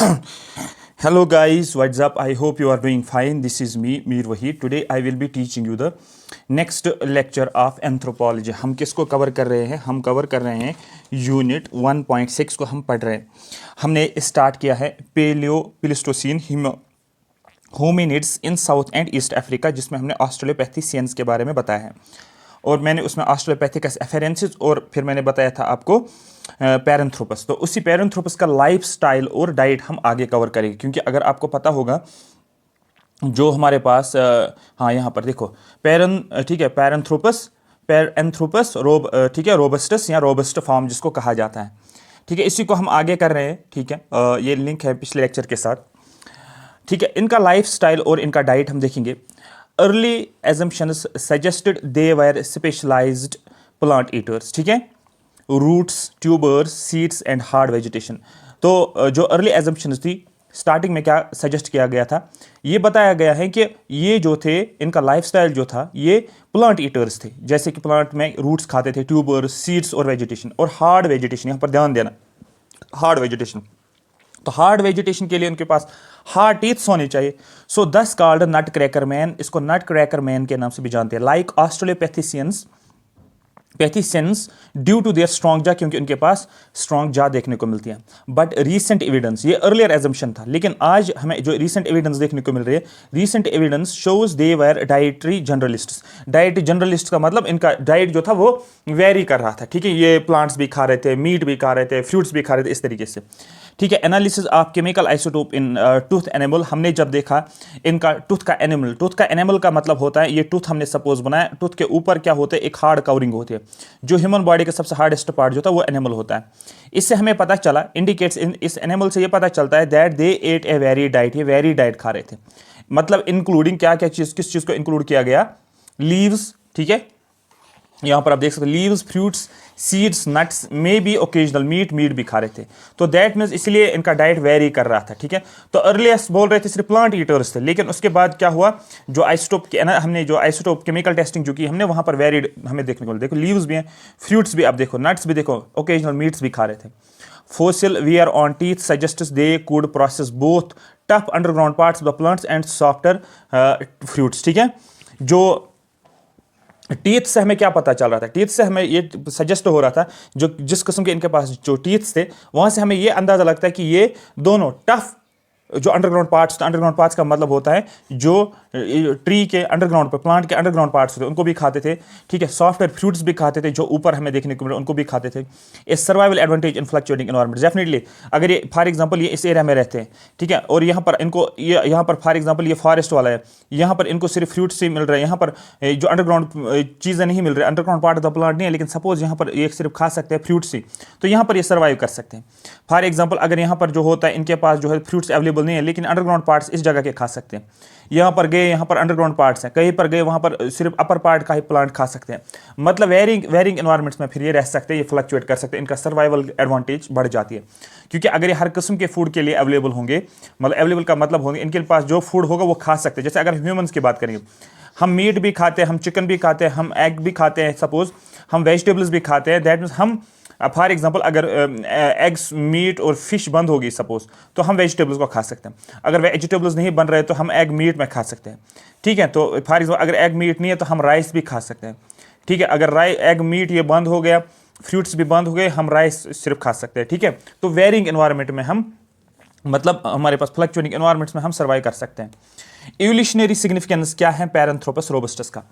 Hello guys, what's up? I hope you are doing fine. This is me, Mir Wahid. Today I will be teaching you the next lecture of anthropology. हम किसको cover कर रहे हैं? हम cover कर रहे हैं unit 1.6 को हम पढ़ रहे हैं. हमने स्टार्ट किया है paleo Pleistocene hominids in south and east Africa, जिसमें हमने ऑस्ट्रेलोपैथिसियंस के बारे में बताया है. और मैंने उसमें ऑस्ट्रेलोपैथिकस एफेरेंसिस और फिर मैंने बताया था आपको पैरेंथ्रोपस. तो उसी पैरेंथ्रोपस का लाइफ स्टाइल और डाइट हम आगे कवर करेंगे, क्योंकि अगर आपको पता होगा जो हमारे पास हाँ यहाँ पर देखो ठीक है पैरेंथ्रोपस ठीक है रोबस्टस या रोबस्ट फॉर्म जिसको कहा जाता है. ठीक है, इसी को हम आगे कर रहे हैं. ठीक है, ये लिंक है पिछले लेक्चर के साथ. ठीक है, इनका लाइफ स्टाइल और इनका डाइट हम देखेंगे. Early assumptions suggested they were specialized plant eaters. ठीक है, roots, tubers, seeds and hard vegetation. तो जो अर्ली एजम्पशंस थी, स्टार्टिंग में क्या सजेस्ट किया गया था, ये बताया गया है कि ये जो थे इनका लाइफस्टाइल जो था ये प्लांट ईटर्स थे. जैसे कि प्लांट में रूट्स खाते थे, ट्यूबर्स, सीड्स और वेजिटेशन. और हार्ड वेजिटेशन, यहाँ पर ध्यान देना, हार्ड वेजिटेशन. तो हार्ड वेजिटेशन के लिए उनके पास हार्ड टीथ्स होने चाहिए. सो दस कॉल्ड नट क्रैकर मैन. इसको नट क्रैकर मैन के नाम से भी जानते हैं. Like australopithecines due to their strong jaw, क्योंकि उनके पास स्ट्रॉन्ग जा देखने को मिलती है. बट रीसेंट एविडेंस, ये अर्लियर एजम्पशन था, लेकिन आज हमें जो रीसेंट एविडेंस देखने को मिल रही है, recent evidence shows they were dietary generalist. Diet generalist का मतलब इनका डाइट जो था वो वेरी कर रहा था. ठीक है, ये प्लांट्स भी खा रहे थे, मीट भी खा रहे थे, फ्रूट्स भी खा रहे थे, इस तरीके से. ठीक है, analysis of chemical isotope in tooth animal. हमने जब देखा इनका टूथ का एनिमल का मतलब होता है, ये टूथ हमने सपोज बनाया, टूथ के ऊपर क्या होता है, एक हार्ड कवरिंग होती है. जो ह्यूमन बॉडी का सबसे हार्डेस्ट पार्ट जो था वो एनिमल होता है. इससे हमें पता चला, इंडिकेट्स इस एनिमल से ये पता चलता है that they ate a very diet. ये वेरी डाइट खा रहे थे. मतलब इंक्लूडिंग क्या क्या चीज, किस चीज को इंक्लूड किया गया, लीव्स. ठीक है, यहां पर आप देख सकते हो leaves, fruits, seeds, nuts, maybe occasional meat भी खा रहे थे. तो दैट मीन्स इसलिए इनका डाइट वेरी कर रहा था. ठीक है, तो अर्लीस्ट बोल रहे थे सिर्फ प्लांट ईटर्स थे, लेकिन उसके बाद क्या हुआ, जो आइसोटोप हमने जो आइसोटोप केमिकल टेस्टिंग जो की हमने, वहां पर वेरीड हमें देखने को मिला. देखो लीव्स भी हैं, फ्रूट्स भी आप देखो, नट्स भी देखो, ओकेजनल मीट्स भी खा रहे थे. Fossil wear on teeth suggests they could process both tough underground parts of the plants and softer fruits. ठीक है, जो टीथ से हमें क्या पता चल रहा था, टीथ से हमें ये सजेस्ट हो रहा था, जो जिस किस्म के इनके पास जो टीथ थे, वहां से हमें ये अंदाजा लगता है कि ये दोनों टफ जो अंडरग्राउंड पार्ट्स का मतलब होता है जो ट्री के अंडरग्राउंड पर, प्लांट के अंडरग्राउंड पार्ट्स होते हैं, उनको भी खाते थे. ठीक है, सॉफ्टवेयर फ्रूट्स भी खाते थे, जो ऊपर हमें देखने को मिले उनको भी खाते थे. A survival advantage in fluctuating environment. Definitely अगर ये फॉर एग्जांपल ये इस एरिया में रहते हैं, ठीक है, और यहाँ पर इनको यहाँ पर फॉर एग्जांपल ये फॉरेस्ट वाला है, यहाँ पर इनको सिर्फ फ्रूट्स ही मिल रहे हैं, यहाँ पर जो अंडरग्राउंड चीज़ें नहीं मिल रही, underground part of the plant नहीं है, लेकिन सपोज यहाँ पर ये सिर्फ खा सकते हैं फ्रूट्स ही, तो यहाँ पर ये सर्वाइव कर सकते हैं. फॉर एग्जाम्पल अगर यहाँ पर जो होता है इनके पास जो है फ्रूट्स अवेलेबल नहीं है, लेकिन अंडरग्राउंड पार्ट्स इस जगह के खा सकते हैं. यहाँ पर गए, यहाँ पर अंडरग्राउंड पार्ट्स हैं, कहीं पर गए वहाँ पर सिर्फ अपर पार्ट का ही प्लांट खा सकते हैं. मतलब वेरिंग एनवायरमेंट्स में फिर ये रह सकते हैं, ये फ्लक्चुएट कर सकते हैं, इनका सर्वाइवल एडवांटेज बढ़ जाती है. क्योंकि अगर ये हर किस्म के फूड के लिए अवेलेबल होंगे, मतलब अवेलेबल का मतलब होंगे इनके पास जो फूड होगा वो खा सकते हैं. जैसे अगर ह्यूमंस की बात करेंगे, हम मीट भी खाते हैं, हम चिकन भी खाते हैं, हम एग भी खाते हैं, सपोज हम वेजिटेबल्स भी खाते हैं. दैट मीन्स हम फॉर एग्जांपल अगर एग्स, मीट और फिश बंद होगी सपोज, तो हम वेजिटेबल्स को खा सकते हैं. अगर वेजिटेबल्स नहीं बन रहे तो हम एग मीट में खा सकते हैं. ठीक है, तो फॉर एग्जांपल अगर एग मीट नहीं है तो हम राइस भी खा सकते हैं. ठीक है, अगर एग मीट ये बंद हो गया, फ्रूट्स भी बंद हो गए, हम राइस सिर्फ खा सकते हैं. ठीक है, तो वेरिंग एनवायरनमेंट में हम, मतलब हमारे पास फ्लक्चुएटिंग एनवायरनमेंट्स में हम सर्वाइव कर सकते हैं. इवोल्यूशनरी सिग्निफिकेंस क्या है पैरेंथ्रोपस रोबस्टस का?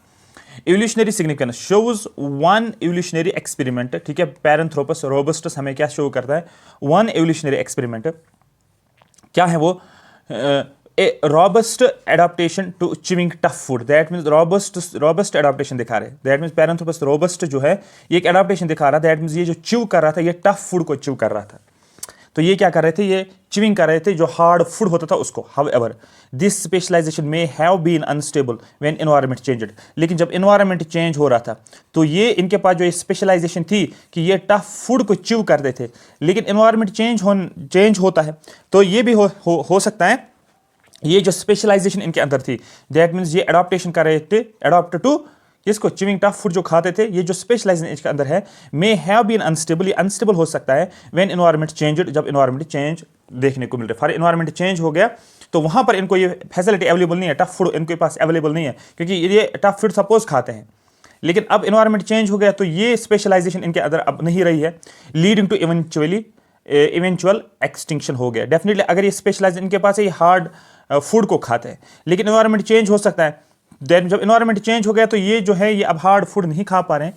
Evolutionary significance shows one evolutionary experiment. ठीक है, पैरेंथ्रोपस रोबस्टस हमें क्या शो करता है, वन इवोल्यूशनरी एक्सपेरिमेंट. क्या है वो, a robust adaptation to chewing tough food. That means robust adaptation दिखा रहे. दैट मीन्स पैरेंथ्रोपस रोबस्ट जो है ये एक एडाप्टेशन दिखा रहा है. दैट मीन्स ये जो चिव कर रहा था, ये टफ फूड को चिव कर रहा था. तो ये क्या कर रहे थे, ये चिविंग कर रहे थे जो हार्ड फूड होता था उसको. However this specialisation may have been unstable when environment changed. लेकिन जब एनवायरनमेंट चेंज हो रहा था तो ये इनके पास जो स्पेशलाइजेशन थी कि ये टफ फूड को चिव करते थे, लेकिन एनवायरनमेंट चेंज होता है तो ये भी हो सकता है ये जो स्पेशलाइजेशन इनके अंदर थी, दैट मीन्स ये अडॉप्टेशन कर रहे थे, अडॉप्ट टू इसको चिविंग टफ फूड जो खाते थे, ये जो स्पेशलाइजेशन इसके अंदर है, मे हैव बीन अनस्टेबल. ये अनस्टेबल हो सकता है व्हेन एनवायरनमेंट चेंज्ड, जब एनवायरनमेंट चेंज देखने को मिल रहे। फॉर इन्वायरमेंट चेंज हो गया तो वहाँ पर इनको ये फैसिलिटी अवेलेबल नहीं है, टफ फूड इनके पास अवेलेबल नहीं है, क्योंकि ये टफ फूड सपोज खाते हैं। लेकिन अब इन्वायरमेंट चेंज हो गया तो ये स्पेशलाइजेशन इनके अंदर अब नहीं रही है, लीडिंग टू इवेंचुअल एक्सटिंक्शन हो गया। डेफिनेटली अगर ये स्पेशलाइज इनके पास है, ये हार्ड फूड को खाते हैं, लेकिन इन्वायरमेंट चेंज हो सकता है। देन जब इन्वायरमेंट चेंज हो गया तो ये जो है ये अब हार्ड फूड नहीं खा पा रहे हैं,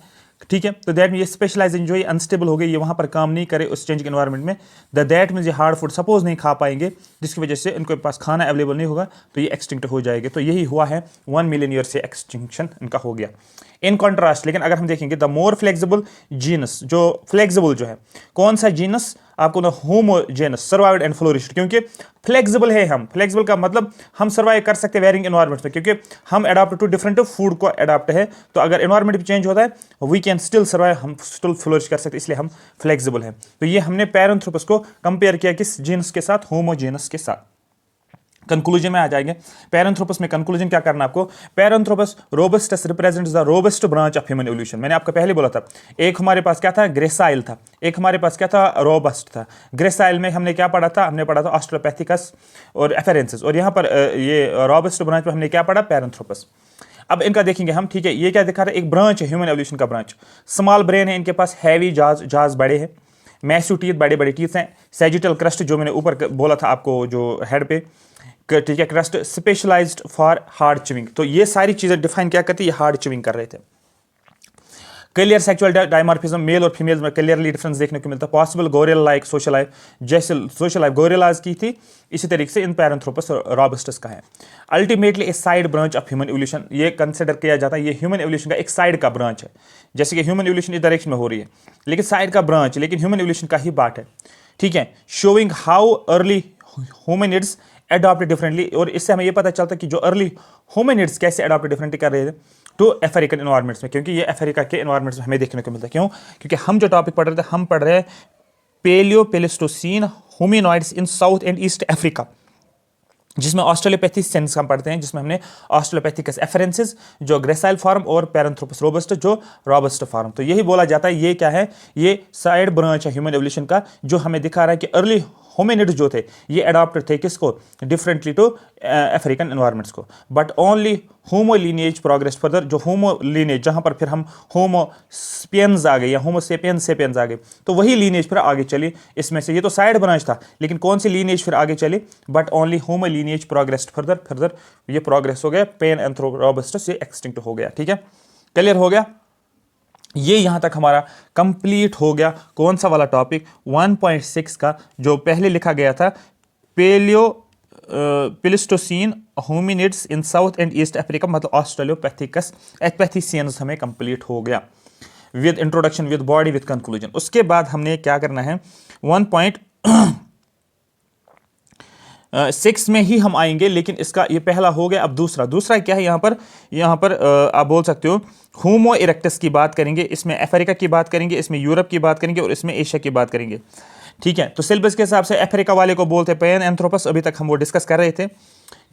ठीक है। तो दैट मीन ये स्पेशलाइजेशन जो है अनस्टेबल हो गई, ये वहाँ पर काम नहीं करे उस चेंजिंग इन्वायरमेंट में। दैट मीन्स ये हार्ड फूड सपोज नहीं खा पाएंगे, जिसकी वजह से इनके पास खाना अवेलेबल नहीं होगा, तो ये एक्सटिंक्ट हो जाएंगे। तो यही हुआ है 1 मिलियन ईयर से एक्सटिंक्शन इनका हो गया। इन कॉन्ट्रास्ट लेकिन अगर हम देखेंगे द मोर फ्लेक्सिबल जीनस, जो फ्लेक्सिबल जो है, कौन सा जीनस आपको ना, होमोजेनस सर्वाइव्ड एंड फ्लोरिश्ड, क्योंकि फ्लेक्सिबल है हम। फ्लेक्सिबल का मतलब हम सर्वाइव कर सकते हैं वेरिंग एनवायरमेंट में, क्योंकि हम अडॉप्ट टू डिफरेंट फूड को अडॉप्ट है। तो अगर एनवायरमेंट भी चेंज होता है वी कैन स्टिल सर्वाइव, हम स्टिल फ्लोरिश कर सकते हैं, इसलिए हम फ्लेक्सिबल हैं। तो ये हमने पैरेंथ्रोपस को कंपेयर किया किस जीनस के साथ, होमोजेनस के साथ। कंक्लूजन में आ जाएंगे। पैरेंथ्रोपस में कंक्लूजन क्या करना आपको, Paranthropus robustus represents the robust branch of human evolution. मैंने आपको पहले बोला था, एक हमारे पास क्या था, ग्रेसाइल था, एक हमारे पास क्या था, रोबस्ट था। ग्रेसाइल में हमने क्या पढ़ा था, हमने पढ़ा था ऑस्ट्रोलैपिथेकस और एफेरेंसिस, और यहाँ पर ये रोबस्ट ब्रांच में हमने क्या पढ़ा, पैरेंथ्रोपस। अब इनका देखेंगे हम, ठीक है। ये क्या दिखा रहा है, एक ब्रांच है ह्यूमन एवोल्यूशन का ब्रांच। स्मॉल ब्रेन है इनके पास, हैवी जाज बड़े हैं, मैसिव टीथ बड़े बड़े टीथ हैं, सैजिटल क्रस्ट जो मैंने ऊपर बोला था आपको जो हेड पे, ठीक है, crust specialised for hard chewing. तो ये सारी चीजें डिफाइन क्या करती है, ये हार्ड च्यूइंग कर रहे थे। क्लियर सेक्सुअल डायमॉर्फिज्म, मेल और फीमेल में क्लियरली डिफरेंस देखने को मिलता है। Possible gorilla like social life, जैसे सोशल लाइफ गोरिल्लाज की थी, इसी तरीके से इन पैरेंथ्रोपस रोबस्टस का है। Ultimately A side branch of human evolution, ये कंसिडर किया जाता है, ये ह्यूमन एवोल्यूशन का एक साइड का ब्रांच है। जैसे कि ह्यूमन एवोल्यूशन इस डायरेक्शन में हो रही है, लेकिन साइड का ब्रांच, लेकिन ह्यूमन एवोल्यूशन का ही पार्ट है, ठीक है। Showing how early hominids adopt differently, और इससे हमें यह पता चलता है कि जो अर्ली होमिनिड्स कैसे अडॉप्ट डिफरेंटली कर रहे थे तो अफ्रीकन एनवायरमेंट्स में, क्योंकि ये अफ्रीका के एनवायरमेंट्स में हमें देखने को मिलता है। क्यों, क्योंकि हम जो टॉपिक पढ़ रहे थे, हम पढ़ रहे हैं paleo Pleistocene hominoids in south and east Africa, जिसमें ऑस्ट्रेलोपैथिसेंस हम पढ़ते हैं, जिसमें हमने ऑस्ट्रेलोपैथिकस एफरेंसिस जो ग्रेसाइल फॉर्म और पैरेंथ्रोपस रोबस्ट जो रोबस्ट फॉर्म। तो यही बोला जाता है, ये क्या है, ये साइड ब्रांच है ह्यूमन एवोल्यूशन का, जो हमें दिखा रहा है कि अर्ली होमिनिड्स जो थे ये अडॉप्ट थे किसको, डिफरेंटली टू अफ्रीकन एनवायरमेंट्स को। But only homo lineage progress further, जो होमो लीनिएज जहां पर फिर हम होमो स्पियंस आ गए या होमो सेपियंस आ गए, तो वही लीनिएज फिर आगे चली इसमें से। ये तो साइड ब्रांच था, लेकिन कौन सी लीनिएज फिर आगे चली, but only homo lineage progress further ये प्रोग्रेस हो गया, पैरेंथ्रोपस ये एक्सटिंक्ट हो गया। ठीक है, क्लियर हो गया। ये यहां तक हमारा कंप्लीट हो गया। कौन सा वाला टॉपिक, 1.6 का, जो पहले लिखा गया था paleo Pleistocene hominids in south and east Africa, मतलब ऑस्ट्रेलोपैथिकस एपैथिसियंस हमें कंप्लीट हो गया with introduction, with body, with conclusion. उसके बाद हमने क्या करना है, 1.6 में ही हम आएंगे, लेकिन इसका ये पहला हो गया। अब दूसरा क्या है, यहाँ पर आप बोल सकते हो होमो इरेक्टस की बात करेंगे, इसमें अफ्रीका की बात करेंगे, इसमें यूरोप की बात करेंगे और इसमें एशिया की बात करेंगे। ठीक है, तो सिलेबस के हिसाब से अफ्रीका वाले को बोलते हैं पैरेंथ्रोपस, अभी तक हम वो डिस्कस कर रहे थे।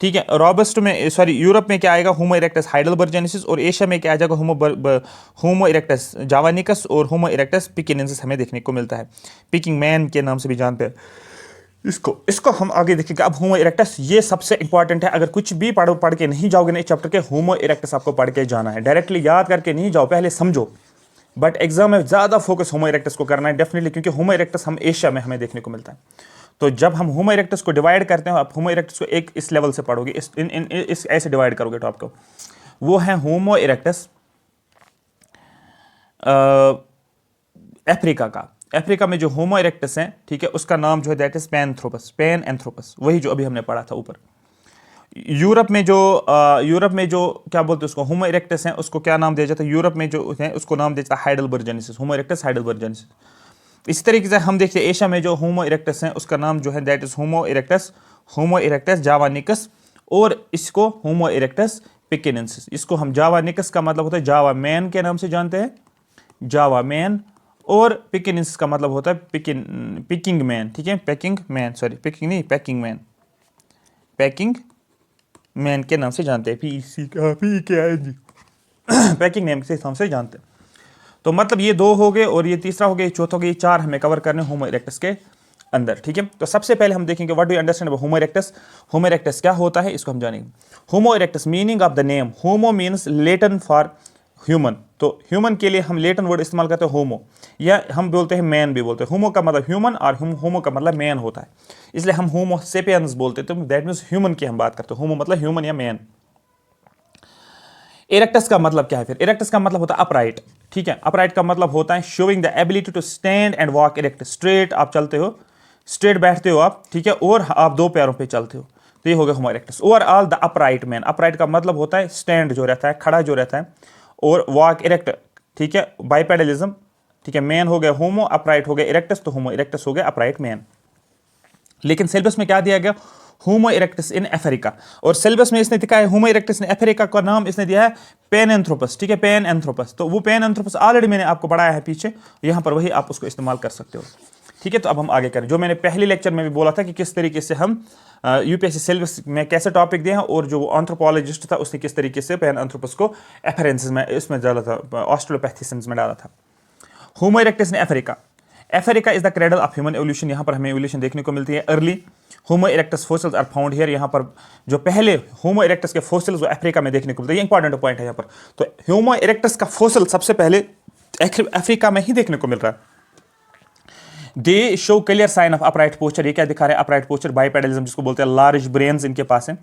ठीक है, रोबस्ट में, सॉरी, यूरोप में क्या आएगा, होमो इरेक्टस हाइडेलबर्जेनेसिस, और एशिया में क्या आ जाएगा, होमो इरेक्टस जावानिकस और होमो इरेक्टस पिकिनेंसिस हमें देखने को मिलता है, पिकिंग मैन के नाम से भी जानते हैं इसको हम आगे देखेंगे। अब होमो इरेक्टस ये सबसे इंपॉर्टेंट है, अगर कुछ भी पढ़ के नहीं जाओगे ना इस चैप्टर के, होमो इरेक्टस आपको पढ़ के जाना है, डायरेक्टली याद करके नहीं जाओ, पहले समझो। बट एग्जाम में ज़्यादा फोकस होमो इरेक्टस को करना है डेफिनेटली, क्योंकि होमो इरेक्टस हम एशिया में हमें देखने को मिलता है। तो जब हम होमो इरेक्टस को डिवाइड करते हैं, आप होमो इरेक्टस को एक इस लेवल से पढ़ोगे, इस ऐसे डिवाइड करोगे टॉप को, वो है होमो इरेक्टस अफ्रीका का। अफ्रीका में जो होमो इरेक्टस है, ठीक है, उसका नाम जो है दैट इज पैनएंथ्रोपस, वही जो अभी हमने पढ़ा था ऊपर। यूरोप में जो क्या बोलते हैं उसको, होमो इरेक्टस है, उसको क्या नाम दिया जाता है, यूरोप में जो है उसको नाम दिया जाता है हाइडेलबर्जेनेसिस, होमो इरेक्टस हाइडेलबर्जेनेसिस। इसी तरीके से हम देखते हैं एशिया में जो होमो इरेक्टस है उसका नाम जो है दैट इज होमो इरेक्टस जावानिकस, और इसको होमो इरेक्टस पिकिनेंसिस। इसको हम जावानिकस का मतलब होता है जावा मैन के नाम से जानते हैं, जावा मैन, और पिकिनेंसिस का मतलब होता है पिकिंग मैन। ठीक है, पैकिंग मैन के नाम से जानते हैं, पैकिंग नेम के नाम से जानते हैं। तो मतलब ये 2 हो गए और ये तीसरा हो गया, चौथा हो गया, 4 हमें कवर करने होमो इरेक्टस के अंदर, ठीक है। तो सबसे पहले हम देखेंगे what do you understand about Homo erectus. Homo erectus क्या होता है इसको हम जानेंगे। Homo erectus meaning of the name, Homo means Latin for human, तो ह्यूमन के लिए हम लेटिन वर्ड इस्तेमाल करते हैं होमो, या हम बोलते हैं मैन भी बोलते हैं। होमो का मतलब ह्यूमन और होमो का मतलब मैन होता है, इसलिए हम होमो सेपियंस बोलते हैं, तो दैट मीन्स ह्यूमन की हम बात करते हैं। होमो मतलब ह्यूमन या मैन। इरेक्टस का मतलब क्या है फिर? इरेक्टस का मतलब होता है अपराइट, ठीक है। अपराइट का मतलब होता है showing the ability to stand and walk erect, straight आप चलते हो, स्ट्रेट बैठते हो आप, ठीक है, और आप दो पैरों पे चलते हो, तो ये हो गया Homo erectus. Overall the upright man, upright का मतलब होता है स्टैंड जो रहता है, खड़ा जो रहता है, और वॉक इरेक्ट, ठीक है, बाइपेडलिज्म, ठीक है। मैन हो गया होमो, अपराइट हो गया इरेक्टस, तो होमो इरेक्टस हो गया अपराइट मैन। लेकिन सिलेबस में क्या दिया गया? होमो इरेक्टस इन अफ्रीका, और सिलेबस में इसने दिखाया होमो इरेक्टस इन अफ्रीका का नाम इसने दिया है पैनएंथ्रोपस, ठीक है, पैनएंथ्रोपस। तो वो पैनएंथ्रोपस ऑलरेडी मैंने आपको पढ़ाया है पीछे, यहां पर वही आप उसको इस्तेमाल कर सकते हो, ठीक है। तो अब हम आगे करें, जो मैंने पहले लेक्चर में भी बोला था कि किस तरीके से हम यूपीएससी सिलेबस में कैसे टॉपिक दिए हैं, और जो एंथ्रोपोलॉजिस्ट था उसने किस तरीके से पैनएंथ्रोपस को एफरेंसिस में इसमें डाला था, ऑस्ट्रेलोपैथिसिस में डाला था। Homo erectus in Africa, Africa is the cradle of human evolution, यहाँ पर हमें एवोल्यूशन देखने को मिलती है early. Homo erectus fossils are found here, यहाँ पर जो पहले होमो इरेक्टस के फोसिल्स वो अफ्रीका में देखने को मिलते हैं, ये इंपॉर्टेंट पॉइंट है यहाँ पर। तो होमो इरेक्टस का फोसिल सबसे पहले अफ्रीका में ही देखने को मिल रहा है। They show clear sign of upright posture, ये क्या दिखा रहे हैं? अपराइट पोस्चर, बाइपेडलिज्म जिसको बोलते हैं, लार्ज ब्रेन्स इनके पास है।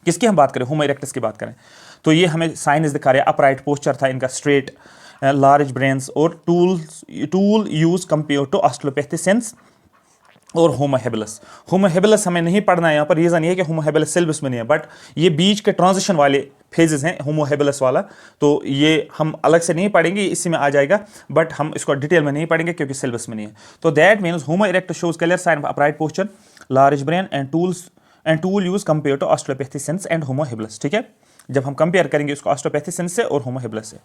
किसकी हम बात करें? होमो इरेक्टस की बात करें तो ये हमें साइंस दिखा रहे हैं, अपराइट पोस्चर था इनका, स्ट्रेट, लार्ज ब्रेन्स, और टूल यूज कंपेयर टू ऑस्ट्रेलोपैथिसेंस और होमो हेबिलस। होमो हेबिलस हमें नहीं पढ़ना है यहाँ पर, रीजन ये है कि होमो हेबिलस सिलेबस में नहीं है, बट ये बीच के ट्रांजिशन वाले फेजेस हैं होमो हेबिलस वाला, तो ये हम अलग से नहीं पढ़ेंगे, इसी में आ जाएगा, बट हम इसको डिटेल में नहीं पढ़ेंगे क्योंकि सिलेबस में नहीं है। तो that means Homo erectus shows clear sign of upright posture, large brain and tool use compare to australopithecines and Homo habilis, ठीक है। जब हम कंपेयर करेंगे उसको ऑस्ट्रोपैथिसेंस से और होमो हेबिलस से।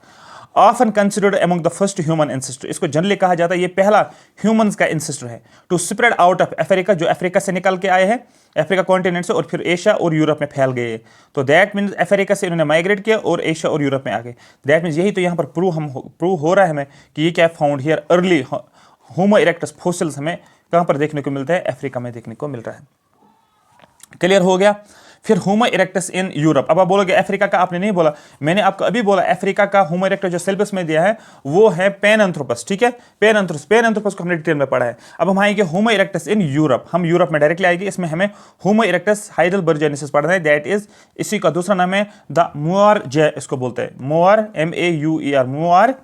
Often considered among the first human ancestor, इसको जनरली कहा जाता है ये पहला ह्यूमंस का एंसेस्टर है। To spread out of Africa, जो अफ्रीका से निकल के आए हैं, अफ्रीका कॉन्टिनेंट से, और फिर एशिया और यूरोप में फैल गए। तो दैट मीन्स अफ्रीका से इन्होंने माइग्रेट किया और एशिया और यूरोप में आ गए। दैट मीन्स यही तो यहाँ पर प्रूव हो रहा है हमें कि ये क्या found here early Homo erectus fossils हमें कहाँ पर देखने को मिलता है? अफ्रीका में देखने को मिल रहा है। क्लियर हो गया। फिर होमो इरेक्टस इन यूरोप, अब आप बोलोगे अफ्रीका का आपने नहीं बोला, मैंने आपको अभी बोला अफ्रीका का होमो इरेक्टस जो सिलेबस में दिया है वो है पैनएंथ्रोपस, ठीक है, पैनएंथ्रोपस को हमने डिटेल में पढ़ा है। अब हम आएंगे होमो इरेक्टस इन यूरोप, हम यूरोप में डायरेक्टली आएंगे, इसमें हमें होमो इरेक्टस हाइडेलबर्जेनेसिस पढ़ना है, दैट इज, इसी का दूसरा नाम है द मोअर जे, इसको बोलते हैं मोअर, MAUER, मोअर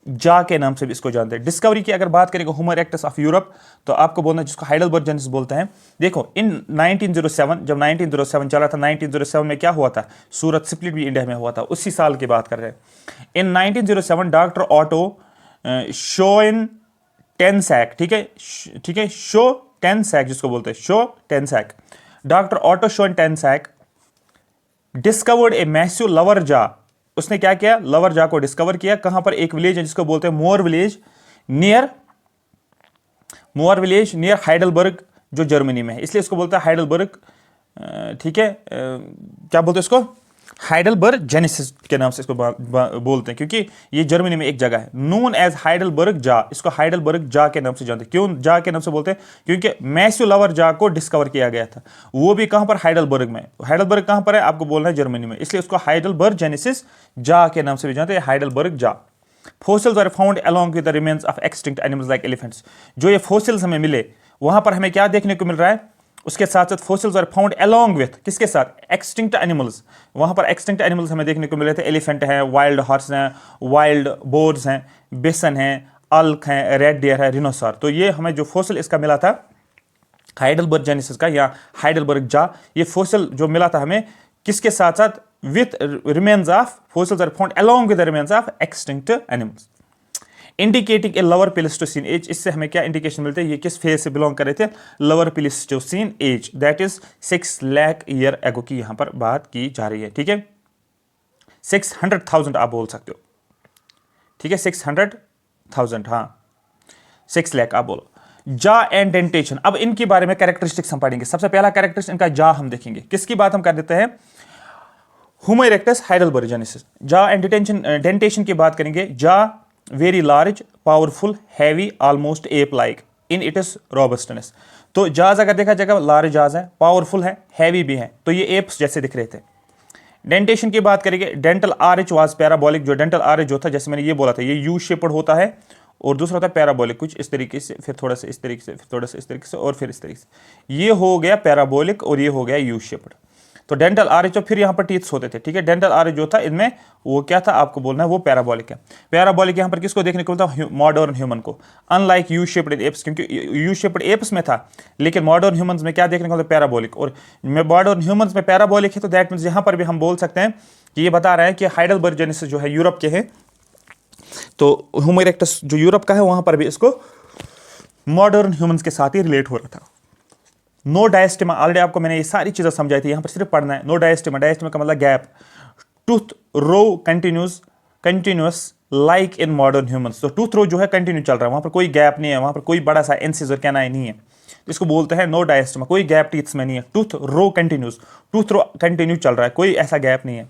जा के नाम से भी इसको जानते हैं। डिस्कवरी की अगर बात करेंगे होमो इरेक्टस ऑफ यूरोप, तो आपको बोलना जिसको हाइडेलबर्जेनेसिस बोलते हैं। देखो इन 1907, जब 1907 चला था, 1907 में क्या हुआ था? सूरत स्प्लिट भी इंडिया में हुआ था, उसी साल की बात कर रहे हैं। इन 1907 डॉक्टर ऑटो शोएनटेनसैक, ठीक है, शोटेनसैक जिसको बोलते हैं, Schoetensack, doctor Otto Schoetensack discovered a massive lower jaw, उसने क्या किया? लवर जा को डिस्कवर किया। कहां पर? एक विलेज है जिसको बोलते हैं मोअर विलेज, नियर हाइडेलबर्ग, जो जर्मनी में है, इसलिए इसको बोलते हैं हाइडेलबर्ग, ठीक है, क्या बोलते हैं इसको? हाइडेलबर्ग जेनेसिस के नाम से इसको बोलते हैं, क्योंकि ये जर्मनी में एक जगह है, नोन एज हाइडेलबर्ग जा, इसको हाइडेलबर्ग जा के नाम से जानते हैं। क्यों जा के नाम से बोलते हैं? क्योंकि मैसिव लवर जा को डिस्कवर किया गया था, वो भी कहां पर? हाइडेलबर्ग में। हाइडेलबर्ग कहां पर है? आपको बोलना है जर्मनी में, इसलिए उसको हाइडेलबर्ग जेनेसिस जा के नाम से भी जानते हैं, हाइडेलबर्ग जा। Fossils are found along with the remains of extinct animals like elephants, जो ये फोसिल्स हमें मिले वहां पर हमें क्या देखने को मिल रहा है? उसके साथ साथ fossils are found along with, किसके साथ? Extinct animals. वहां पर एक्सटिंक्ट एनिमल्स हमें देखने को मिले थे, एलिफेंट हैं, वाइल्ड हॉर्स हैं, वाइल्ड बोर्स हैं, बिसन हैं, अल्क हैं, रेड डियर है, रिनोसर। तो ये हमें जो फोसिल इसका मिला था हाइडेलबर्ग जेनेसिस का या हाइडेलबर्ग जा, ये फोसिल जो मिला था हमें किसके साथ साथ? With remains of, fossils are found along with the remains of extinct animals, indicating a lower Pleistocene age. इससे हमें क्या इंडिकेशन मिलते हैं? ये किस फेज से बिलोंग कर रहे थे? Lower Pleistocene age, that is 6 lakh year ago की यहां पर बात की जा रही है, ठीक है। 600,000 आप बोल सकते हो, ठीक है, 600,000, हाँ 6 लाख आप बोलो। जा एंड डेंटेशन, अब इनके बारे में कैरेक्टरिस्टिक्स हम पढ़ेंगे। सबसे पहला कैरेक्टरिस्टिक इनका जा हम देखेंगे। किसकी बात हम कर देते हैं? Homo erectus heidelbergensis. जा एंड डेंटेशन की बात करेंगे। जा very large, powerful, heavy, almost ape like, in it is robustness. तो जाज अगर देखा जाएगा लार्ज जाज है, पावरफुल है, हैवी भी है, तो ये एप्स जैसे दिख रहे थे। डेंटेशन की बात करेंगे, डेंटल आर्च वाज पैराबोलिक, जो डेंटल आर्च जो था जैसे मैंने ये बोला था, ये यू शेप्ड होता है, और दूसरा होता है पैराबोलिक, कुछ इस तरीके से, फिर थोड़ा सा इस तरीके से, फिर थोड़ा सा इस तरीके से, और फिर इस तरीके से। ये हो गया पैराबोलिक और ये हो गया यू शेप्ड। तो डेंटल आर्च तो फिर यहाँ पर टीथ्स होते थे, ठीक है। डेंटल आर्च जो था इनमें वो क्या था आपको बोलना है, वो पैराबोलिक है। पैराबोलिक यहाँ पर किसको देखने को मिलता है, मॉडर्न ह्यूमन को, अनलाइक यू शेप्ड एप्स, क्योंकि यू शेप्ड एप्स में था, लेकिन मॉडर्न ह्यूमंस में क्या देखने को मिलता है, पैराबोलिक। और मॉडर्न ह्यूमंस में पैराबोलिक है, तो दैट मीन्स यहाँ पर भी हम बोल सकते हैं कि ये बता रहा है कि हाइडेलबर्ग जेनेसिस जो है यूरोप के हैं, तो होमो इरेक्टस जो यूरोप का है वहां पर भी इसको मॉडर्न ह्यूमंस के साथ ही रिलेट हो रहा था। नो डायस्टेमा, ऑलरेडी आपको मैंने ये सारी चीजें समझाई थी, यहां पर सिर्फ पढ़ना है। नो डायस्टेमा, डायस्टेमा का मतलब gap. Tooth row continuous like in modern humans, तो टूथ रो जो है कंटिन्यू चल रहा है, वहां पर कोई गैप नहीं है, वहां पर कोई बड़ा सा इंसिजर कैनाइन नहीं है, इसको बोलते हैं नो डायस्टेमा, कोई गैप टीथ्स में नहीं है। टूथ रो कंटिन्यूस, टूथ रो कंटिन्यू चल रहा है, कोई ऐसा गैप नहीं है,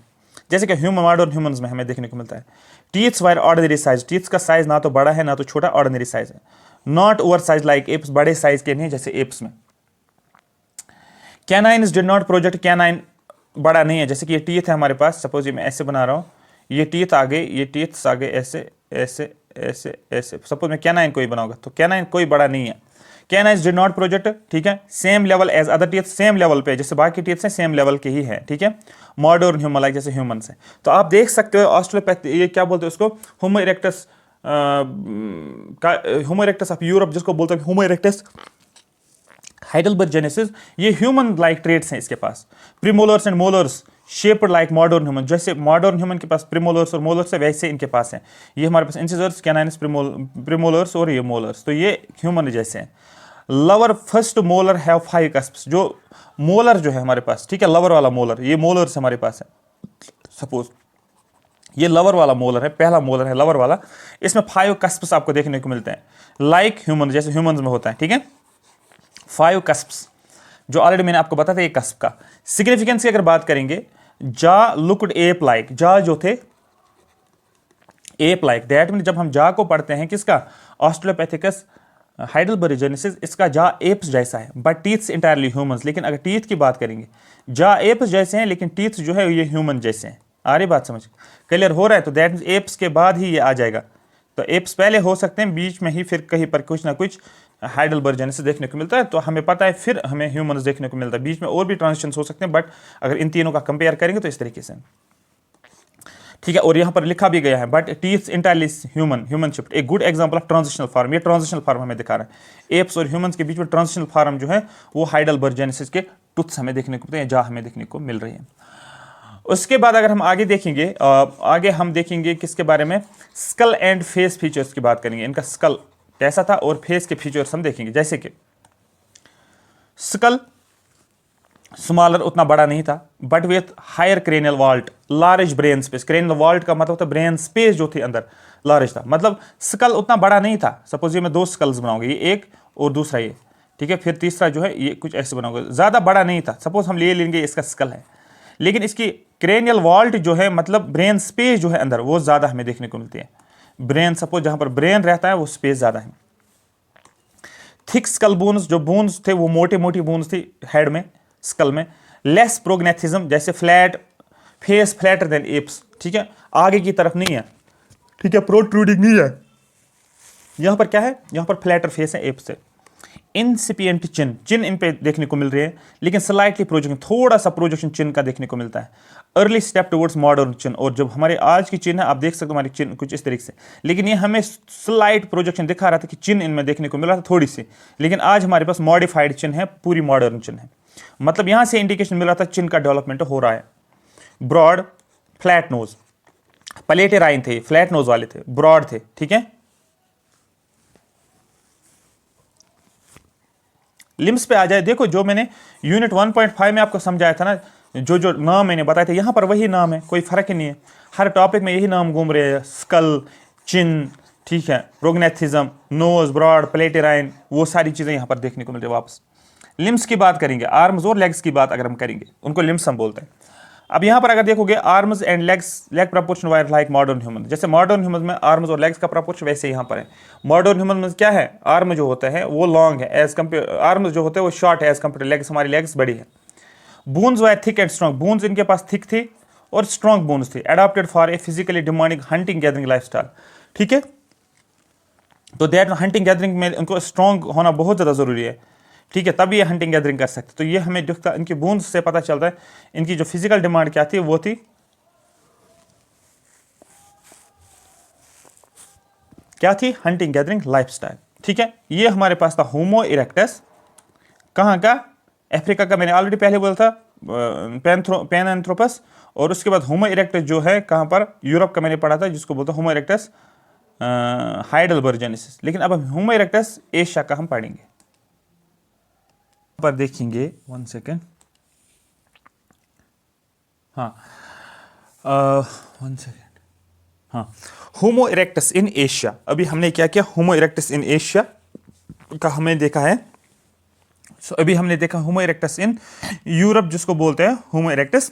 जैसे कि ह्यूमन मॉडर्न ह्यूमंस में हमें देखने को मिलता है। Teeths wire ordinary size, teeths का साइज ना तो बड़ा है ना तो छोटा, ऑर्डिनरी साइज है। Not over size like apps, बड़े साइज के नहीं जैसे एप्स में। Canines did not project, canine बड़ा नहीं है, जैसे कि ये टीथ है हमारे पास, सपोज ये मैं ऐसे बना रहा हूँ, ये टीथ आगे, ये टीथ्स आगे, ऐसे ऐसे ऐसे ऐसे, सपोज मैं कैनाइन कोई बनाऊंगा, तो कैनाइन कोई बड़ा नहीं है। कैनाइन्स डिड नॉट प्रोजेक्ट, ठीक है, same level as other teeth, same level पे जैसे बाकी टीथ हैं, सेम लेवल के ही है, ठीक है। मॉडर्न ह्यूमन लाइक जैसे ह्यूमंस है, तो आप देख सकते हो ऑस्ट्रेलोपैथी, ये क्या बोलते हैं उसको, Homo erectus Homo erectus of Europe, जिसको बोलते हैं होमो इरेक्टस हाइडेलबर्ग जेनेसिस, ये ह्यूमन लाइक ट्रेट्स हैं इसके पास। Premolars and molars shaped like modern human, जैसे मॉडर्न ह्यूमन के पास प्रीमोलर्स और मोलर्स है, वैसे इनके पास है। ये हमारे पास इंसिजर्स, कैनाइन्स, प्रीमोलर्स और ये मोलर्स, तो ये ह्यूमन जैसे हैं। लवर फर्स्ट मोलर हैव 5 कस्प्स, जो मोलर जो है हमारे पास, ठीक है, लवर वाला मोलर, ये मोलर्स हमारे पास है। सपोज ये लवर वाला मोलर है, पहला मोलर है लवर वाला, इसमें 5 कस्प्स आपको देखने को मिलते हैं, लाइक ह्यूमन, जैसे ह्यूमंस में होता है, ठीक है। 5 कस्प्स, जो ऑलरेडी मैंने आपको बताया था एक कस्प का। सिग्निफिकेंस की अगर बात करेंगे, जा लुक्ड एप लाइक, जा जो थे एप लाइक, दैट मीन जब हम जा को पढ़ते हैं किसका, ऑस्ट्रेलोपैथिकस हाइडेलबर्ग जेनेसिस, इसका जा एप्स जैसा है, बट टीथ्स इंटायरली ह्यूमंस। लेकिन अगर टीथ की बात करेंगे, जा एप्स जैसे हैं लेकिन टीथ जो है ये ह्यूमन जैसे हैं। आ रही बात समझ, क्लियर हो रहा है? तो दैट मीन्स एप्स के बाद ही ये आ जाएगा, तो एप्स पहले हो सकते हैं, बीच में ही फिर कहीं पर कुछ ना कुछ हाइडेलबर्ग जेनेसिस देखने को मिलता है, तो हमें पता है फिर हमें ह्यूमंस देखने को मिलता है, बीच में और भी ट्रांजिशन हो सकते हैं, बट अगर इन तीनों का कंपेयर करेंगे तो इस तरीके से, ठीक है। और यहाँ पर लिखा भी गया है, but teeths entirely human shift, एक good example of transitional form, ये ट्रांजिशनल फॉर्म हमें दिखा रहा है। एप्स और ह्यूमंस के बीच में ट्रांजिशनल फॉर्म जो है वो हाइडेलबर्ग जेनेसिस के टूथ्स हमें देखने को मिलते हैं, जा हमें देखने को मिल रही है। उसके बाद अगर हम आगे देखेंगे, आगे हम देखेंगे किसके बारे में, स्कल एंड फेस फीचर्स की बात करेंगे, इनका स्कल कैसा था और फेस के फीचर्स हम देखेंगे। जैसे कि स्कल स्मॉलर, उतना बड़ा नहीं था, but with higher cranial vault, large brain space, cranial vault का मतलब होता है ब्रेन स्पेस जो थी अंदर लार्ज था, मतलब स्कल उतना बड़ा नहीं था। सपोज ये मैं 2 स्कल्स बनाऊंगा, ये एक और दूसरा ये, ठीक है, फिर तीसरा जो है ये कुछ ऐसे बनाऊंगा, ज़्यादा बड़ा नहीं था। सपोज हम ले लेंगे इसका स्कल है, लेकिन इसकी क्रेनियल वॉल्ट जो है मतलब ब्रेन स्पेस जो है अंदर वो ज़्यादा हमें देखने को मिलती है। ब्रेन, सपोज जहाँ पर ब्रेन रहता है वो स्पेस ज़्यादा है। थिक स्कल बोन्स, जो बोन्स थे वो मोटी मोटी बोन्स थी हेड में, स्कल में। लेस प्रोग्नेथिज्म, जैसे flat face, flatter than apes, ठीक है, आगे की तरफ नहीं है, ठीक है, प्रोट्रूडिंग नहीं है। यहां पर क्या है, यहां पर फ्लैटर फेस है एप्स से। इनसिपिएंट चिन, चिन इन पे देखने को मिल रही है, लेकिन स्लाइटली प्रोजेक्शन, थोड़ा सा प्रोजेक्शन चिन का देखने को मिलता है। अर्ली स्टेप टुवर्ड्स मॉडर्न चिन, और जब हमारे आज की चिन है आप देख सकते हो हमारी चिन कुछ इस तरीके से, लेकिन ये हमें स्लाइट प्रोजेक्शन दिखा रहा था कि चिन इनमें देखने को मिल रहा था थोड़ी सी, लेकिन आज हमारे पास मॉडिफाइड चिन है, पूरी मॉडर्न चिन है। मतलब यहां से इंडिकेशन मिल रहा था चिन का डेवलपमेंट हो रहा है। ब्रॉड फ्लैट नोज, प्लेटेराइन थे, फ्लैट नोज वाले थे, ब्रॉड थे, ठीक है। लिम्स पे आ जाए, देखो जो मैंने यूनिट 1.5 में आपको समझाया था ना, जो जो नाम मैंने बताए थे यहां पर वही नाम है, कोई फर्क ही नहीं है, हर टॉपिक में यही नाम घूम रहे हैं, स्कल, चिन, ठीक है, प्रोग्नेथिज्म, नोज, ब्रॉड, प्लेटेराइन, वो सारी चीजें यहां पर देखने को मिल रही है। वापस लिम्स की बात करेंगे, आर्म्स और लेग्स की बात अगर हम करेंगे, उनको लिम्स हम बोलते हैं। अब यहां पर अगर देखोगे arms and legs, leg proportion wire like modern human, जैसे मॉडर्न ह्यूमन में आर्म्स और लेग्स का प्रपोर्शन वैसे यहां पर है। मॉडर्न ह्यूमन में क्या है, आर्म जो होता है वो लॉन्ग है एज कम्पेयर, आर्म्स जो होते हैं वो शॉर्ट है एज कम्पेयर लेग्स, हमारी लेग्स बड़ी है। Bones wire thick and strong, bones इनके पास थिक थी और स्ट्रॉन्ग बोन्स थी, adapted for a physically demanding hunting gathering lifestyle. ठीक है, तो दैट हंटिंग गैदरिंग में उनको स्ट्रॉन्ग होना बहुत ज़्यादा ज़रूरी है। ठीक है, तब ये हंटिंग गैदरिंग कर सकते। तो ये हमें दिखता, इनकी बोन्स से पता चलता है इनकी जो फिजिकल डिमांड क्या थी, वो थी क्या थी, हंटिंग गैदरिंग लाइफस्टाइल। ठीक है, ये हमारे पास था होमो इरेक्टस, कहाँ का, अफ्रीका का, मैंने ऑलरेडी पहले बोला था पैनएंथ्रोपस, और उसके बाद होमो इरेक्टस जो है कहाँ पर, यूरोप का मैंने पढ़ा था, जिसको बोलते हैं होमो इरेक्टस हाइडेलबर्जेनेसिस। लेकिन अब हम होमो इरेक्टस एशिया का हम पढ़ेंगे। पर देखेंगे 1 सेकेंड, हाँ 1 सेकेंड, हाँ होमो इरेक्टस इन एशिया। अभी हमने क्या किया, होमो इरेक्टस इन एशिया का हमने देखा है। अभी हमने देखा होमो इरेक्टस इन यूरोप, जिसको बोलते हैं होमो इरेक्टस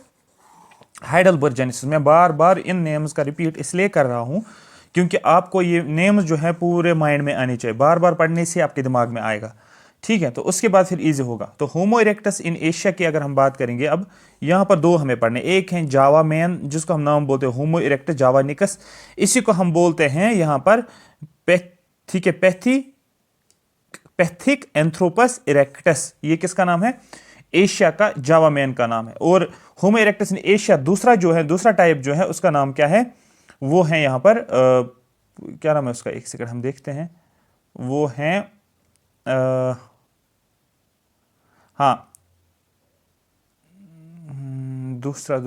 हाइडेलबर्जेनेसिस। मैं बार बार इन नेम्स का रिपीट इसलिए कर रहा हूं क्योंकि आपको ये नेम्स जो है पूरे माइंड में आने चाहिए, बार बार पढ़ने से आपके दिमाग में आएगा। ठीक है, तो उसके बाद फिर इजी होगा। तो होमो इरेक्टस इन एशिया की अगर हम बात करेंगे, अब यहां पर दो हमें पढ़ने, एक है जावा मैन, जिसको हम नाम बोलते हैं होमो इरेक्टस जावानिकस, इसी को हम बोलते हैं यहां पर ठीक है पैथिक एंथ्रोपस इरेक्टस। ये किसका नाम है, एशिया का जावा मैन का नाम है। और होमो इरेक्टस इन एशिया दूसरा जो है, दूसरा टाइप जो है उसका नाम क्या है, वो है यहां पर क्या नाम है उसका, एक सेकंड हम देखते हैं, वो है हाँ दूसरा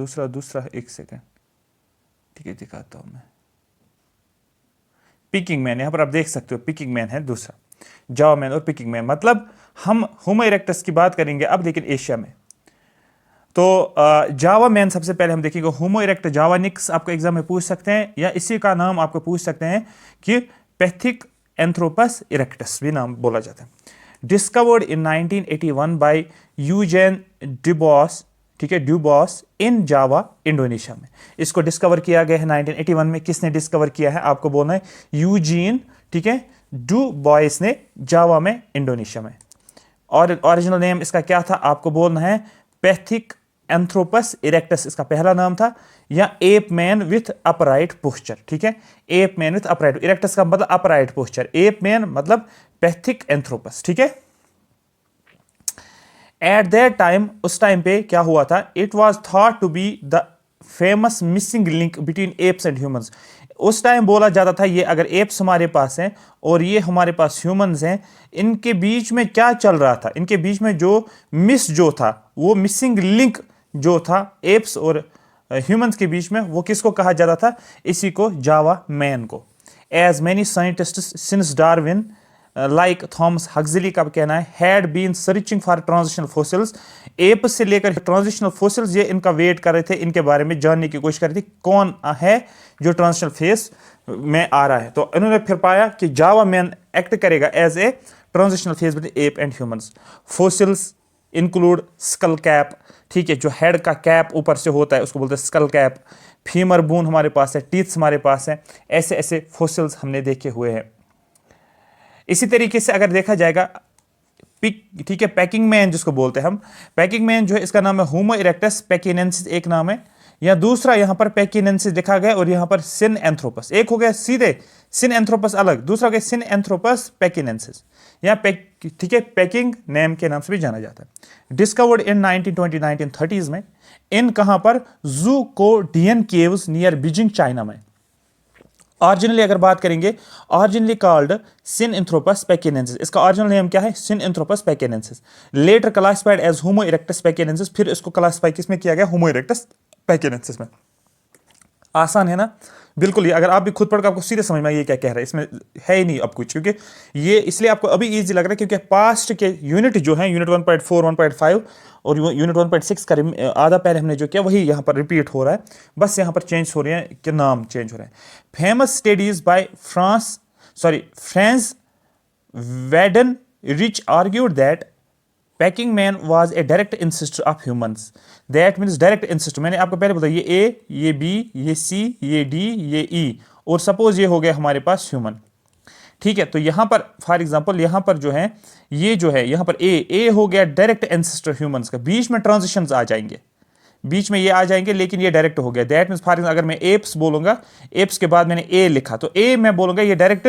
एक सेकंड, ठीक है दिखाता हूं मैं, पिकिंग मैन, यहां पर आप देख सकते हो पिकिंग मैन है दूसरा, जावा मैन और पिकिंग मैन। मतलब हम होमो इरेक्टस की बात करेंगे अब, लेकिन एशिया में। तो जावा मैन सबसे पहले हम देखेंगे, होमो इरेक्टस जावानिक्स आपको एग्जाम में पूछ सकते हैं, या इसी का नाम आपको पूछ सकते हैं कि पैथिक एंथ्रोपस इरेक्टस भी नाम बोला जाता है। डिस्कवर्ड इन 1981 बाय यूजेन ड्यूबॉस, ठीक है ड्यूबॉस इन जावा इंडोनेशिया में। इसको डिस्कवर किया गया है 1981 में। किसने डिस्कवर किया है, आपको बोलना है यूजीन, ठीक है ड्यूबॉस ने, जावा में इंडोनेशिया में। और ओरिजिनल नेम इसका क्या था, आपको बोलना है पैथिक एंथ्रोपस इरेक्टस इसका पहला नाम था, या ape man with upright posture. ठीक है, ape man with upright, erectus का मतलब अपराइट पोस्चर, एप मैन मतलब पैथिक एंथ्रोपस। ठीक है, एट दैट टाइम, उस टाइम पे क्या हुआ था, it was thought to be the famous missing link between apes and humans. उस टाइम बोला जाता था ये अगर एप्स हमारे पास हैं और ये हमारे पास ह्यूमंस हैं, इनके बीच में क्या चल रहा था, इनके बीच में जो मिस जो था, वो मिसिंग लिंक जो था एप्स और ह्यूमंस के बीच में, वो किसको कहा जाता था, इसी को जावा मैन को। As many scientists since Darwin like Thomas Huxley का कहना है, had been searching for transitional fossils, ape से लेकर ट्रांजिशनल फोसिल्स, ये इनका वेट कर रहे थे, इनके बारे में जानने की कोशिश कर रही थी कौन है जो ट्रांजिशनल फेस में आ रहा है। तो इन्होंने फिर पाया कि जावा मैन एक्ट करेगा as a transitional face between ape and humans. Fossils include skull cap, ठीक है जो हेड का कैप ऊपर से होता है उसको बोलते हैं स्कल कैप, फीमर बोन हमारे पास है, टीथ्स हमारे पास है, ऐसे ऐसे फोसिल्स हमने देखे हुए हैं। इसी तरीके से अगर देखा जाएगा ठीक है पैकिंग मैन जिसको बोलते हैं हम, पैकिंग मैन जो है इसका नाम है होमो इरेक्टस पैकिनेंसिस एक नाम है, या दूसरा यहां पर पैकिनेंसिस लिखा गया और यहां पर सिन एंथ्रोपस, एक हो गया सीधे सिन एंथ्रोपस अलग, दूसरा हो गया सिन एंथ्रोपस पैकिनेंसिस, या ठीक है पैकिंग नेम के नाम से भी जाना जाता है। डिस्कवर्ड इन 1920 1930s में, इन कहां पर, ज़ूकोडियन केव्स नियर बीजिंग चाइना में। ऑरिजिनली अगर बात करेंगे, ऑरिजिनली कॉल्ड सिनएंथ्रोपस पैकिनेंसिस, इसका ओरिजिनल नेम क्या है, सिनएंथ्रोपस पैकिनेंसिस, लेटर क्लासिफाइड एज होमो इरेक्टस पैकिनेंसिस, फिर इसको क्लासिफाई किसमें किया गया, होमो इरेक्टस पैकिनेंसिस में। आसान है ना बिल्कुल, ये अगर आप भी खुद पढ़कर आपको सीधे समझ में ये क्या कह रहा है, इसमें है ही नहीं अब कुछ, क्योंकि ये इसलिए आपको अभी इजी लग रहा है क्योंकि पास्ट के यूनिट जो है यूनिट 1.4 1.5 और यूनिट 1.6 का आधा पहले हमने जो किया वही यहाँ पर रिपीट हो रहा है, बस यहाँ पर चेंज हो रहे हैं कि नाम चेंज हो रहे हैं। Famous studies by Franz Weidenreich argued that Peking man was a direct ancestor of humans, that means direct ancestor, मैंने आपको पहले बताया ये ए, ये बी, ये सी, ये डी, ये ई, और सपोज ये हो गया हमारे पास ह्यूमन। ठीक है, तो यहां पर फॉर एग्जांपल यहां पर जो है ये जो है यहां पर ए हो गया डायरेक्ट एंसेस्टर ह्यूमंस का, बीच में ट्रांजिशंस आ जाएंगे, बीच में ये आ जाएंगे, लेकिन ये डायरेक्ट हो गया। दैट मीन्स फॉर एग्जांपल अगर मैं एप्स बोलूंगा, एप्स के बाद मैंने ए लिखा, तो ए मैं बोलूंगा ये डायरेक्ट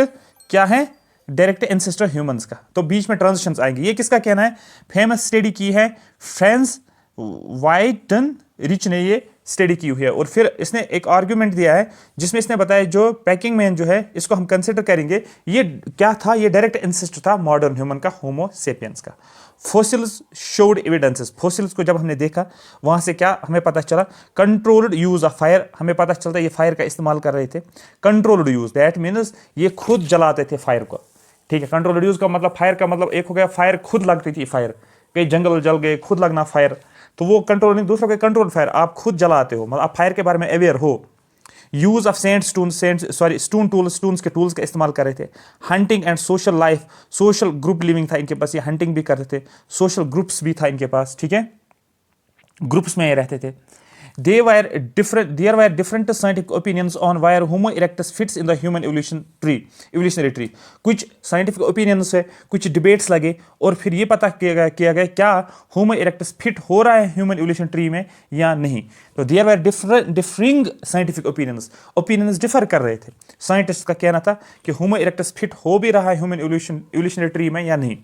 क्या है, डायरेक्ट एंसेस्टर ह्यूमंस का, तो बीच में ट्रांजिशंस आएंगे। ये किसका कहना है, फेमस स्टडी की है फ्रांस वाइटन रिच ने ये स्टडी की हुई है, और फिर इसने एक आर्ग्यूमेंट दिया है जिसमें इसने बताया जो पैकिंग मैन जो है इसको हम कंसिडर करेंगे, ये क्या था, ये डायरेक्ट एंसेस्टर था मॉडर्न ह्यूमन का, होमो सेपियंस का। फोसिल्स शोड एविडेंसेस, फोसिल्स को जब हमने देखा वहां से क्या हमें पता चला, कंट्रोल्ड यूज ऑफ फायर, हमें पता चलता है ये फायर का इस्तेमाल कर रहे थे। कंट्रोल्ड यूज दैट मीन्स ये खुद जलाते थे फायर को। ठीक है, कंट्रोल्ड यूज का मतलब फायर का मतलब एक हो गया फायर खुद लगती थी, फायर कई जंगल जल गए, खुद लगना फायर, तो वो कंट्रोल नहीं, दूसरा कंट्रोल फायर, आप खुद जलाते हो, मतलब आप फायर के बारे में अवेयर हो। यूज ऑफ स्टोन टूल्स, स्टून्स के टूल्स का इस्तेमाल कर रहे थे। Hunting and social life, social group living था इनके पास, ये हंटिंग भी करते थे, सोशल ग्रुप्स भी था इनके पास। ठीक है, ग्रुप्स में ये रहते थे। there were different scientific opinions on where Homo erectus fits in the human evolutionary tree। कुछ scientific opinions है, कुछ debates लगे, और फिर ये पता किया गया क्या Homo erectus fit हो रहा है human evolution tree में या नहीं। तो there were differing scientific opinions differ कर रहे थे। साइंटिस्ट का कहना था कि Homo erectus fit हो भी रहा है human evolutionary tree में या नहीं।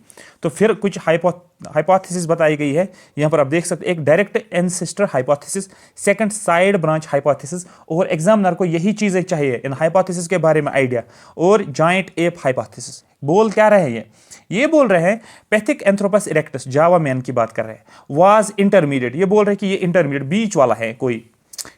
तो फिर कुछ हाइपोथेसिस बताई गई है, यहाँ पर आप देख सकते हैं, एक direct ancestor hypothesis, second side branch hypothesis, और एग्जामिनर को यही चीजें चाहिए इन हाइपोथेसिस के बारे में आइडिया, और जाइंट एप हाइपोथेसिस। बोल क्या रहे हैं ये बोल रहे हैं पैथिक एंथ्रोपस इरेक्टस, जावा मैन की बात कर रहे हैं, वाज इंटरमीडिएट, ये बोल रहे हैं कि ये इंटरमीडिएट बीच वाला है कोई।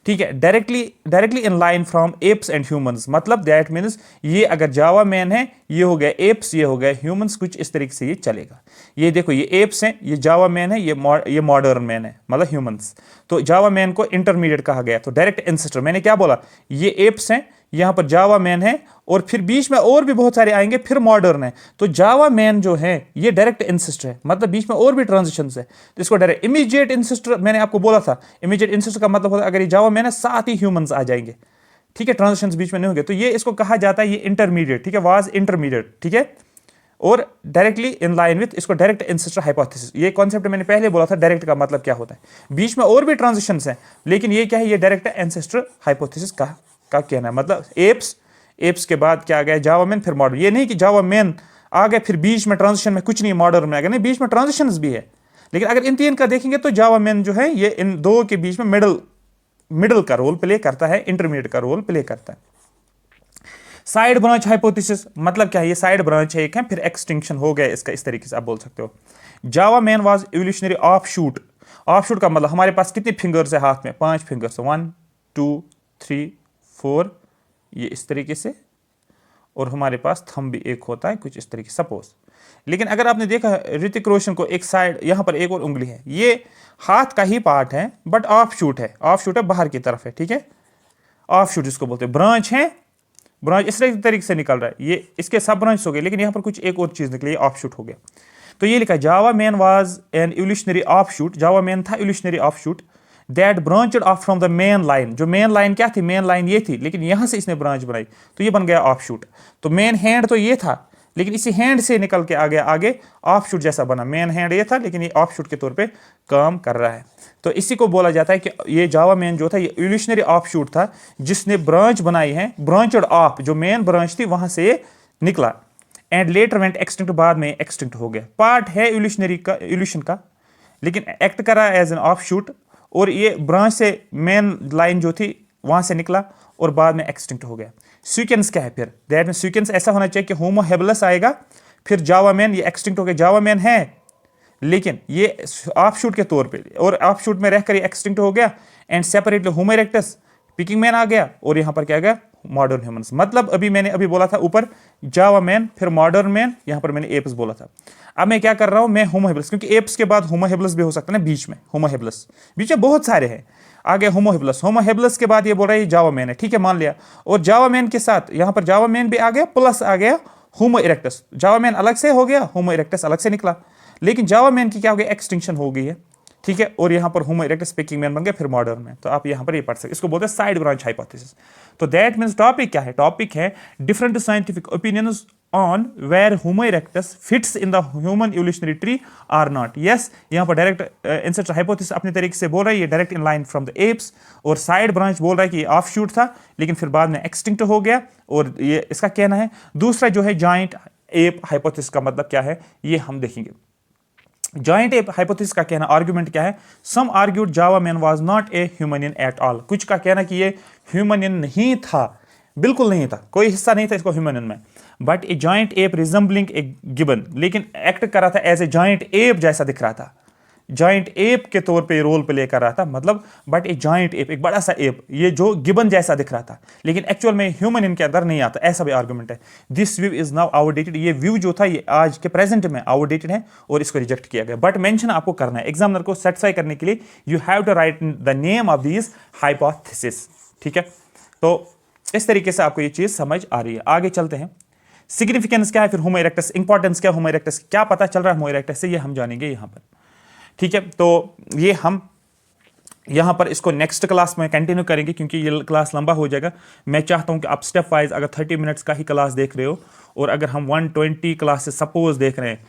ठीक है, directly in line from apps and humans, मतलब दैट मीन्स ये अगर जावा मैन है, ये हो गया एप्स, ये हो गया ह्यूमंस, कुछ इस तरीके से ये चलेगा। ये देखो ये एप्स हैं, ये जावा मैन है, ये मॉडर्न मैन है, मतलब ह्यूमंस। तो जावा मैन को इंटरमीडिएट कहा गया। तो डायरेक्ट एंसेस्टर मैंने क्या बोला, ये एप्स हैं, यहां पर जावा मैन है, और फिर बीच में और भी बहुत सारे आएंगे, फिर मॉडर्न है। तो जावा मैन जो है ये डायरेक्ट इंसिस्टर है, मतलब बीच में और भी ट्रांजिशंस है, तो इसको डायरेक्ट। इमीडिएट इंसिस्टर मैंने आपको बोला था, इमीडिएट इंसिस्टर का मतलब होता है अगर ये जावा मैन है साथ ही ह्यूमंस आ जाएंगे। ठीक है, ट्रांजिशंस बीच में नहीं होंगे, तो ये इसको कहा जाता है ये इंटरमीडिएट। ठीक है, वाज इंटरमीडिएट। ठीक है, और डायरेक्टली इन लाइन विथ, इसको डायरेक्ट इंसिस्टर हाइपोथेसिस। ये कॉन्सेप्ट मैंने पहले बोला था, डायरेक्ट का मतलब क्या होता है, बीच में और भी ट्रांजिशंस हैं, लेकिन ये क्या है, ये डायरेक्ट एंसेस्टर हाइपोथेसिस का कहना है। मतलब एप्स के बाद क्या आ गया, जावा मैन, फिर मॉडर्न। ये नहीं कि जावा मैन आ गए फिर बीच में ट्रांजिशन में कुछ नहीं मॉडर्न में आ गया, नहीं, बीच में ट्रांजिशंस भी है। लेकिन अगर इन तीन का देखेंगे तो जावा मैन जो है ये इन दो के बीच में मिडल का रोल प्ले करता है, इंटरमीडिएट का रोल प्ले करता है। साइड ब्रांच हाइपोथेसिस मतलब क्या है, ये साइड ब्रांच है एक है, फिर एक्सटिंक्शन हो गया इसका, इस तरीके से आप बोल सकते हो। जावा man was evolutionary offshoot. Offshoot का मतलब हमारे पास कितने फिंगर्स है हाथ में, 5 फिंगर्स, 1 2 3 4, ये इस तरीके से, और हमारे पास थंब भी एक होता है कुछ इस तरीके सपोज। लेकिन अगर आपने देखा ऋतिक रोशन को एक साइड यहां पर एक और उंगली है, ये हाथ का ही पार्ट है बट ऑफशूट है, ऑफशूट है बाहर की तरफ है। ठीक है, ऑफशूट इसको बोलते हैं, ब्रांच है, ब्रांच इस तरीके से निकल रहा है, ये इसके सब ब्रांच हो गए, लेकिन यहां पर कुछ एक और चीज निकली, ऑफशूट हो गया। तो ये लिखा Java man was an evolutionary offshoot, Java man था evolutionary offshoot that branched off from the main line. जो मेन लाइन क्या थी, मेन लाइन ये थी, लेकिन यहां से इसने ब्रांच बनाई तो ये बन गया ऑफशूट। तो मेन हैंड तो ये था, लेकिन इसी हैंड से निकल के आ गया आगे ऑफशूट जैसा बना। मेन हैंड ये था, लेकिन ये ऑफशूट के तौर पे काम कर रहा है। तो इसी को बोला जाता है कि ये जावा मैन जो था ये इवोल्यूशनरी ऑफशूट था, जिसने ब्रांच बनाई है, ब्रांचड ऑफ, जो मेन ब्रांच थी वहां से ये निकला। एंड लेटर वेंट एक्सटिंक्ट, बाद में एक्सटिंक्ट हो गया। पार्ट है इवोल्यूशन का, लेकिन एक्ट कर रहा है एज एन ऑफशूट, और ये ब्रांच से मेन लाइन जो थी वहां से निकला और बाद में एक्सटिंक्ट हो गया। सीक्वेंस क्या है फिर, दैट मीन सीक्वेंस ऐसा होना चाहिए कि होमो हेबलस आएगा, फिर जावा मैन, ये एक्सटिंक्ट हो गया। जावा मैन है लेकिन ये ऑफशूट के तौर पे, और ऑफशूट में रहकर ये एक्सटिंक्ट हो गया, and separately Homo erectus, Peking man आ गया, और यहां पर क्या आ गया, मॉडर्न ह्यूमंस। मतलब मैंने अभी बोला था ऊपर जावा मैन, फिर मॉडर्न मैन, यहां पर मैंने एप्स बोला था। अब मैं क्या कर रहा हूं, मैं होमो हेबलस, क्योंकि एप्स के बाद होमो हेबलस भी हो सकता है ना, बीच में होमो हेबलस, बीच में बहुत सारे हैं, आगे होमो हेबलस के बाद ये बोल रहा है जावा मैन है। ठीक है, मान लिया, और जावा मैन के साथ यहां पर जावा मैन भी आ गया, प्लस आ गया होमो इरेक्टस। जावा मैन अलग से हो गया, होमो इरेक्टस अलग से निकला। लेकिन जावा मैन की क्या हो गई, एक्सटिंक्शन हो गई है, ठीक है, और यहाँ पर होमो इरेक्टस स्पीकिंग मैन बन गया फिर मॉडर्न में। तो आप यहाँ पर ये पढ़ सकते, इसको बोलते हैं साइड ब्रांच हाइपोथेसिस। तो दैट मीन्स टॉपिक क्या है, टॉपिक है different scientific opinions on where Homo erectus fits in the human evolutionary tree or not. Yes, यहाँ पर डायरेक्ट इंसेस्टर हाइपोथेसिस अपने तरीके से बोल रहा है ये direct in line from the apps, और साइड ब्रांच बोल रहा है कि ये ऑफ शूट था लेकिन फिर बाद में एक्सटिंक्ट हो गया, और ये इसका कहना है। दूसरा जो है जॉइंट एप हाइपोथेसिस का मतलब क्या है ये हम देखेंगे। जॉइंट एप हाइपोथेसिस का कहना, आर्गुमेंट क्या है, some argued Java man was not a hominin at all. कुछ का कहना कि ये ह्यूमनियन नहीं था, बिल्कुल नहीं था, कोई हिस्सा नहीं था इसको ह्यूमनियन में, but a joint app resembling A gibbon, लेकिन एक्ट कर रहा था एज ए जॉइंट एप जैसा दिख रहा था, जॉइंट एप के तौर पे रोल प्ले कर रहा था, मतलब बट ए जॉइंट एप, एक बड़ा सा एप, ये जो गिबन जैसा दिख रहा था, लेकिन एक्चुअल में ह्यूमन इनके अंदर नहीं आता, ऐसा भी आर्गुमेंट है। This view is now outdated, ये व्यू जो था ये आज के प्रेजेंट में आउटडेटेड है और इसको रिजेक्ट किया गया। बट मेंशन आपको करना है, एग्जामिनर को सेटिस्फाई करने के लिए you have to write the name of these hypothesis, ठीक है। तो इस तरीके से आपको ये चीज समझ आ रही है। आगे चलते हैं, सिग्निफिकेंस क्या है फिर होमो इरेक्टस, इंपॉर्टेंस क्या है होमो इरेक्टस, क्या पता चल रहा है होमो इरेक्टस से, ये हम जानेंगे यहाँ पर, ठीक है। तो ये हम यहाँ पर इसको नेक्स्ट क्लास में कंटिन्यू करेंगे क्योंकि ये क्लास लंबा हो जाएगा। मैं चाहता हूँ कि आप स्टेप वाइज, अगर 30 मिनट्स का ही क्लास देख रहे हो और अगर हम 120 क्लासेस सपोज देख रहे हैं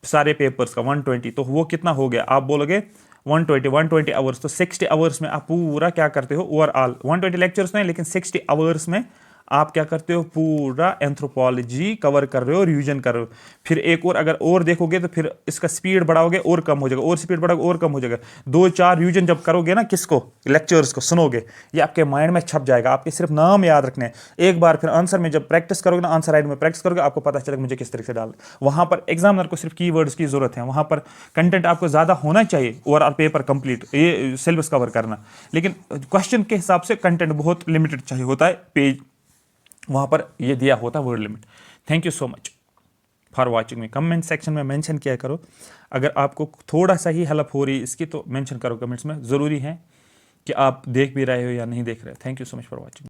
सारे पेपर्स का 120, तो वो कितना हो गया, आप बोलोगे 120 आवर्स, तो 60 आवर्स में आप पूरा क्या करते हो, ओवरऑल 120 लेक्चर्स नहीं लेकिन 60 आवर्स में आप क्या करते हो, पूरा एंथ्रोपोलॉजी कवर कर रहे हो, रिवीजन कर रहे हो। फिर एक और अगर और देखोगे तो फिर इसका स्पीड बढ़ाओगे और कम हो जाएगा, और स्पीड बढ़ाओगे और कम हो जाएगा। 2-4 रिवीजन जब करोगे ना, किसको, लेक्चर्स को सुनोगे, ये आपके माइंड में छप जाएगा, आपके सिर्फ नाम याद रखने हैं। एक बार फिर आंसर में जब प्रैक्टिस करोगे ना, आंसर राइट में प्रैक्टिस करोगे, आपको पता चलेगा मुझे किस तरीके से डालना। वहाँ पर एग्जामिनर को सिर्फ कीवर्ड्स की जरूरत है, वहाँ पर कंटेंट आपको ज़्यादा होना चाहिए, ओवरऑल पेपर कंप्लीट, ये सिलेबस कवर करना, लेकिन क्वेश्चन के हिसाब से कंटेंट बहुत लिमिटेड चाहिए होता है, पेज वहाँ पर ये दिया होता word limit. Thank you so much for watching me. Comment section में मेंशन किया करो, अगर आपको थोड़ा सा ही हेल्प हो रही है इसकी तो मेंशन करो कमेंट्स में, ज़रूरी है कि आप देख भी रहे हो या नहीं देख रहे हो। Thank you so much for watching.